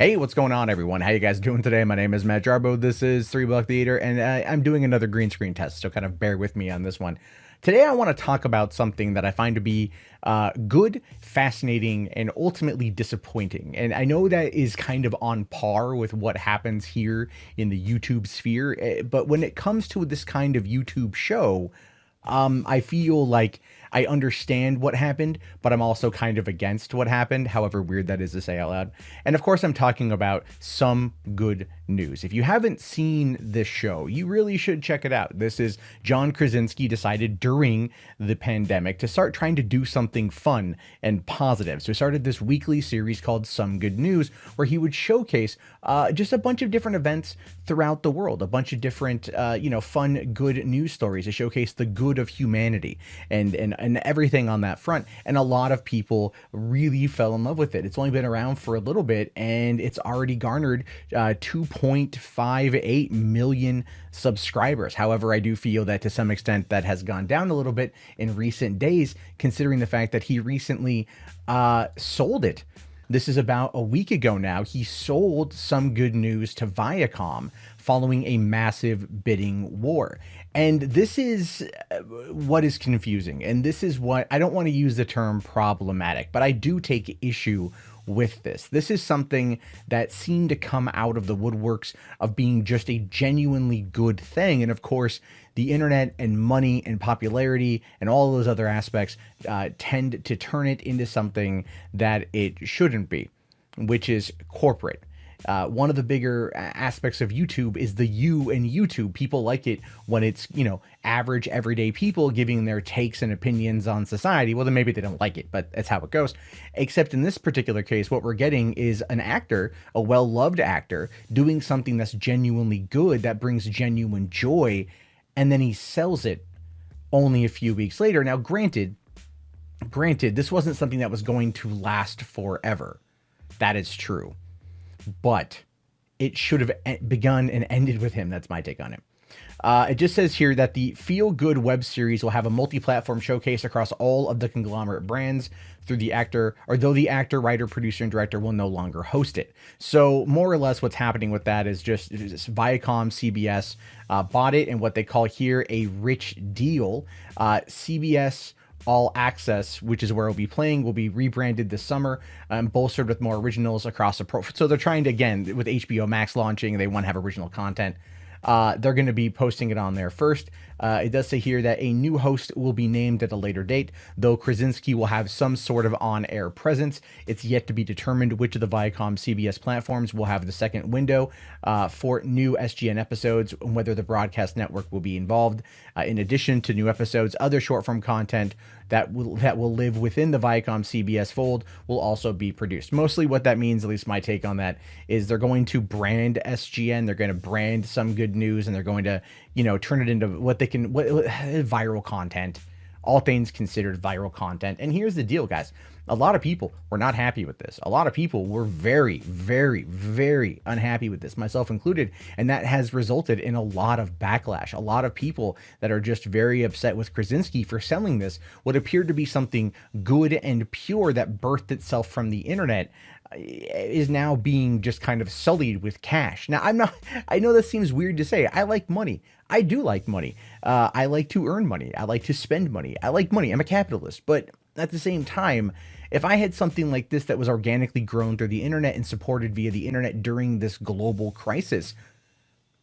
Hey, what's going on, everyone? How you guys doing today? My name is Matt Jarbo. This is Three Buck Theater, and I'm doing another green screen test, so kind of bear with me on this one. Today, I want to talk about something that I find to be good, fascinating, and ultimately disappointing. And I know that is kind of on par with what happens here in the YouTube sphere, but when it comes to this kind of YouTube show, I feel like I understand what happened, but I'm also kind of against what happened, however weird that is to say out loud. And of course, I'm talking about Some Good News. If you haven't seen this show, you really should check it out. This is John Krasinski decided during the pandemic to start trying to do something fun and positive. So he started this weekly series called Some Good News, where he would showcase just a bunch of different events throughout the world, a bunch of different, fun, good news stories to showcase the good of humanity and everything on that front. And a lot of people really fell in love with it. It's only been around for a little bit, and it's already garnered 2.58 million subscribers. However, I do feel that to some extent that has gone down a little bit in recent days, considering the fact that he recently sold it. This is about a week ago now. He sold Some Good News to Viacom following a massive bidding war. And this is what is confusing. And this is what I don't want to use the term problematic, but I do take issue with this. This is something that seemed to come out of the woodworks of being just a genuinely good thing. And of course, the internet and money and popularity and all those other aspects tend to turn it into something that it shouldn't be, which is corporate. One of the bigger aspects of YouTube is the you in YouTube. People like it when it's, average everyday people giving their takes and opinions on society. Well, then maybe they don't like it, but that's how it goes. Except in this particular case, what we're getting is an actor, a well-loved actor, doing something that's genuinely good, that brings genuine joy, and then he sells it only a few weeks later. Now, granted, this wasn't something that was going to last forever. That is true. But it should have begun and ended with him. That's my take on it. It just says here that the Feel Good web series will have a multi-platform showcase across all of the conglomerate brands through the actor, or though the actor, writer, producer, and director will no longer host it. So more or less what's happening with that is just ViacomCBS bought it, and what they call here a rich deal. CBS All Access, which is where it'll be playing, will be rebranded this summer, bolstered with more originals across the so they're trying to, again, with HBO Max launching, they want to have original content. They're going to be posting it on there first. It does say here that a new host will be named at a later date, though Krasinski will have some sort of on-air presence. It's yet to be determined which of the Viacom CBS platforms will have the second window for new SGN episodes, and whether the broadcast network will be involved. In addition to new episodes, other short-form content that will live within the Viacom CBS fold will also be produced. Mostly what that means, at least my take on that, is they're going to brand SGN, they're going to brand Some Good News, and they're going to, turn it into what viral content, all things considered viral content. And here's the deal, guys. A lot of people were not happy with this. A lot of people were very, very, very unhappy with this, myself included. And that has resulted in a lot of backlash. A lot of people that are just very upset with Krasinski for selling this, what appeared to be something good and pure that birthed itself from the internet, is now being just kind of sullied with cash. Now, I know this seems weird to say. I like money. I do like money. I like to earn money. I like to spend money. I like money. I'm a capitalist. But at the same time, if I had something like this that was organically grown through the internet and supported via the internet during this global crisis,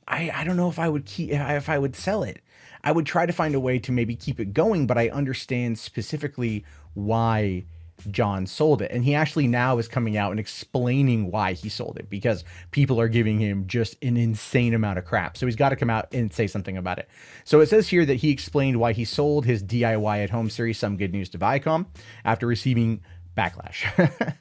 I don't know if I would sell it. I would try to find a way to maybe keep it going, but I understand specifically why John sold it. And he actually now is coming out and explaining why he sold it, because people are giving him just an insane amount of crap. So he's got to come out and say something about it. So it says here that he explained why he sold his DIY at home series Some Good News to Viacom after receiving backlash.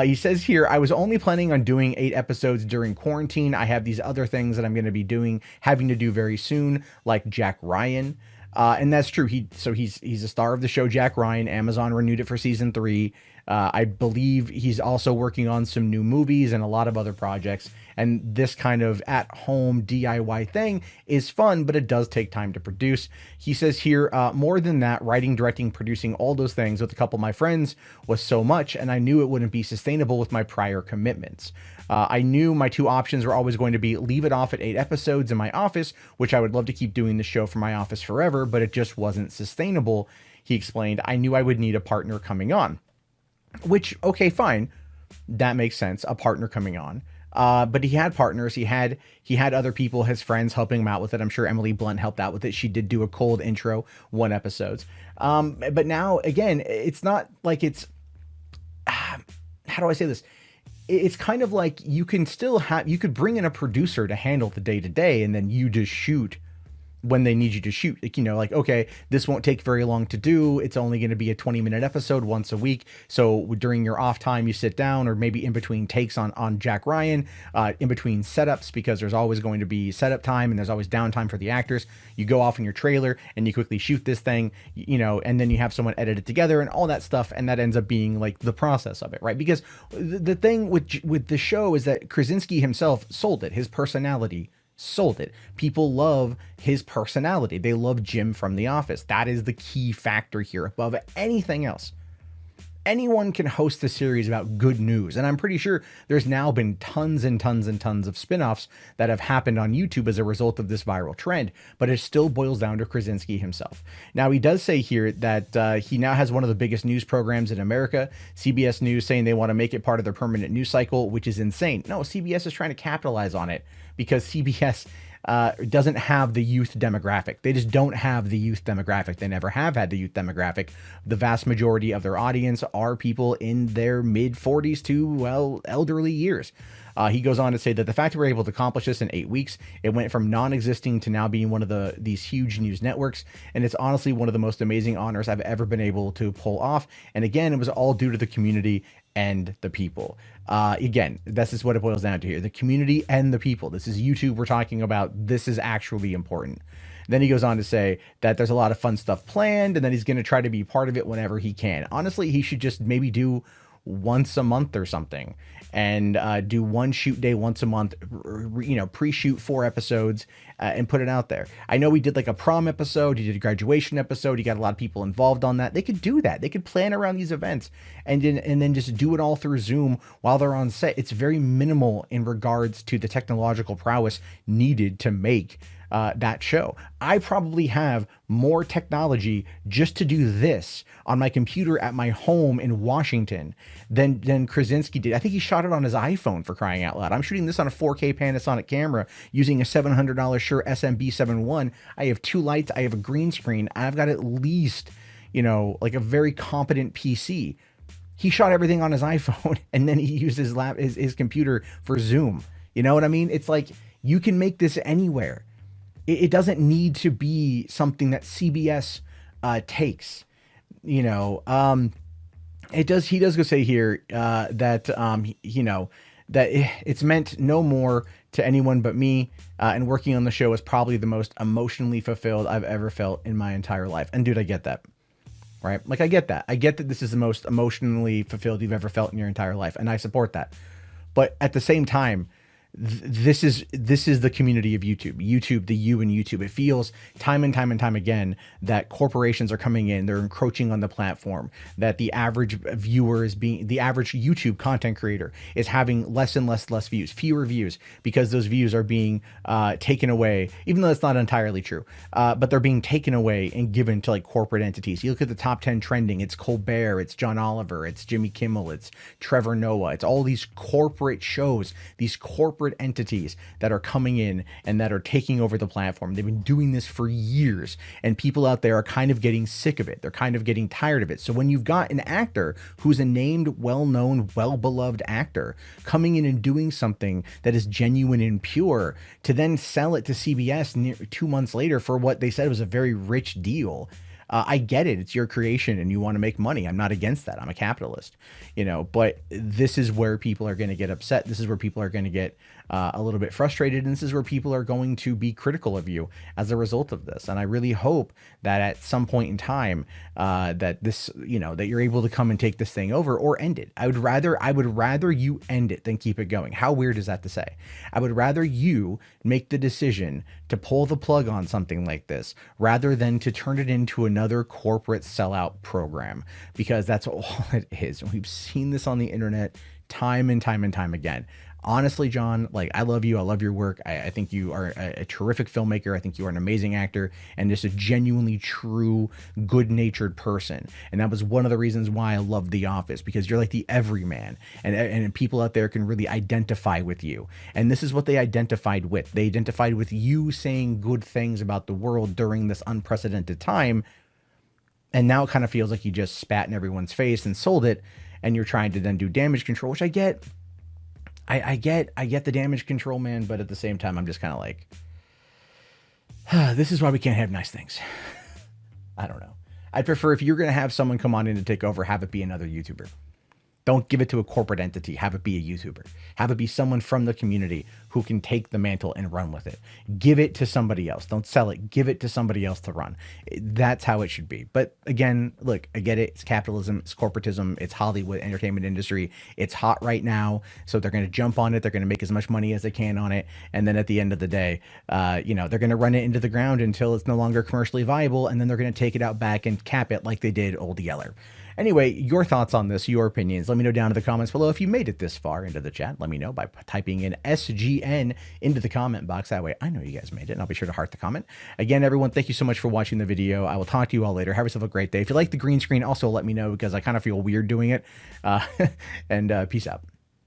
He says here, I was only planning on doing 8 episodes during quarantine. I have these other things that I'm going to be having to do very soon, like Jack Ryan. And that's true. He's a star of the show Jack Ryan. Amazon renewed it for season 3. I believe he's also working on some new movies and a lot of other projects. And this kind of at-home DIY thing is fun, but it does take time to produce. He says here, more than that, writing, directing, producing, all those things with a couple of my friends was so much, and I knew it wouldn't be sustainable with my prior commitments. I knew my two options were always going to be leave it off at 8 episodes in my office, which I would love to keep doing the show from my office forever, but it just wasn't sustainable. He explained, I knew I would need a partner coming on, which, okay, fine. That makes sense. A partner coming on. But he had partners. He had other people, his friends, helping him out with it. I'm sure Emily Blunt helped out with it. She did do a cold intro, 1 episode. But now, again, it's not like it's, how do I say this? It's kind of like you could bring in a producer to handle the day to day, and then you just shoot when they need you to shoot. Like, like, okay, this won't take very long to do. It's only going to be a 20-minute episode once a week. So during your off time, you sit down, or maybe in between takes on Jack Ryan, in between setups, because there's always going to be setup time and there's always downtime for the actors. You go off in your trailer and you quickly shoot this thing, and then you have someone edit it together and all that stuff. And that ends up being like the process of it, right? Because the thing with the show is that Krasinski himself sold it. His personality sold it. People love his personality. They love Jim from The Office. That is the key factor here above anything else. Anyone can host a series about good news, and I'm pretty sure there's now been tons and tons and tons of spin-offs that have happened on YouTube as a result of this viral trend, but it still boils down to Krasinski himself. Now, he does say here that he now has one of the biggest news programs in America, CBS News, saying they want to make it part of their permanent news cycle, which is insane. No, CBS is trying to capitalize on it because CBS doesn't have the youth demographic. They just don't have the youth demographic. They never have had the youth demographic. The vast majority of their audience are people in their mid 40s to, well, elderly years. He goes on to say that the fact that we're able to accomplish this in 8 weeks, it went from non-existing to now being one of these huge news networks. And it's honestly one of the most amazing honors I've ever been able to pull off. And again, it was all due to the community and the people. Again, this is what it boils down to here. The community and the people. This is YouTube we're talking about. This is actually important. Then he goes on to say that there's a lot of fun stuff planned, and then he's going to try to be part of it whenever he can. Honestly, he should just maybe do once a month or something, and do one shoot day once a month, pre-shoot 4 episodes, and put it out there. I know he did like a prom episode, he did a graduation episode, he got a lot of people involved on that. They could do that. They could plan around these events and then just do it all through Zoom while they're on set. It's very minimal in regards to the technological prowess needed to make that show. I probably have more technology just to do this on my computer at my home in Washington than Krasinski did. I think he shot it on his iPhone, for crying out loud. I'm shooting this on a 4K Panasonic camera using a $700 Shure SMB7 I. I have 2 lights. I have a green screen. I've got at least, like a very competent PC. He shot everything on his iPhone and then he used his computer for Zoom. You know what I mean? It's like, you can make this anywhere. It doesn't need to be something that CBS takes, it does. He does go say here that that it's meant no more to anyone but me. And working on the show is probably the most emotionally fulfilled I've ever felt in my entire life. And dude, I get that, right? Like, I get that. I get that this is the most emotionally fulfilled you've ever felt in your entire life, and I support that. But at the same time, this is the community of YouTube, the you in YouTube. It feels time and time and time again that corporations are coming in, they're encroaching on the platform, that the average viewer the average YouTube content creator is having less and less views, fewer views, because those views are being taken away, even though that's not entirely true, but they're being taken away and given to like corporate entities. You look at the top 10 trending, it's Colbert, it's John Oliver, it's Jimmy Kimmel, it's Trevor Noah, it's all these corporate shows, these corporate entities that are coming in and that are taking over the platform. They've been doing this for years, and people out there are kind of getting sick of it. They're kind of getting tired of it. So when you've got an actor who's a named, well-known, well-beloved actor coming in and doing something that is genuine and pure, to then sell it to CBS 2 months later for what they said was a very rich deal, I get it. It's your creation and you want to make money. I'm not against that. I'm a capitalist, but this is where people are going to get upset. This is where people are going to get a little bit frustrated. And this is where people are going to be critical of you as a result of this. And I really hope that at some point in time, that this, that you're able to come and take this thing over or end it. I would rather you end it than keep it going. How weird is that to say? I would rather you make the decision to pull the plug on something like this rather than to turn it into another corporate sellout program, because that's all it is. We've seen this on the internet time and time and time again. Honestly, John, like, I love you. I love your work. I think you are a terrific filmmaker. I think you are an amazing actor and just a genuinely true, good-natured person. And that was one of the reasons why I loved The Office, because you're like the everyman, and people out there can really identify with you. And this is what they identified with. They identified with you saying good things about the world during this unprecedented time. And now it kind of feels like you just spat in everyone's face and sold it, and you're trying to then do damage control, which I get. I get the damage control, man, but at the same time, I'm just kind of like, this is why we can't have nice things. I don't know. I'd prefer, if you're going to have someone come on in to take over, have it be another YouTuber. Don't give it to a corporate entity. Have it be a YouTuber. Have it be someone from the community who can take the mantle and run with it. Give it to somebody else. Don't sell it. Give it to somebody else to run. That's how it should be. But again, look, I get it. It's capitalism. It's corporatism. It's Hollywood entertainment industry. It's hot right now. So they're going to jump on it. They're going to make as much money as they can on it. And then at the end of the day, they're going to run it into the ground until it's no longer commercially viable. And then they're going to take it out back and cap it like they did Old Yeller. Anyway, your thoughts on this, your opinions, let me know down in the comments below. If you made it this far into the chat, let me know by typing in SGN into the comment box. That way I know you guys made it, and I'll be sure to heart the comment. Again, everyone, thank you so much for watching the video. I will talk to you all later. Have yourself a great day. If you like the green screen, also let me know, because I kind of feel weird doing it. And peace out.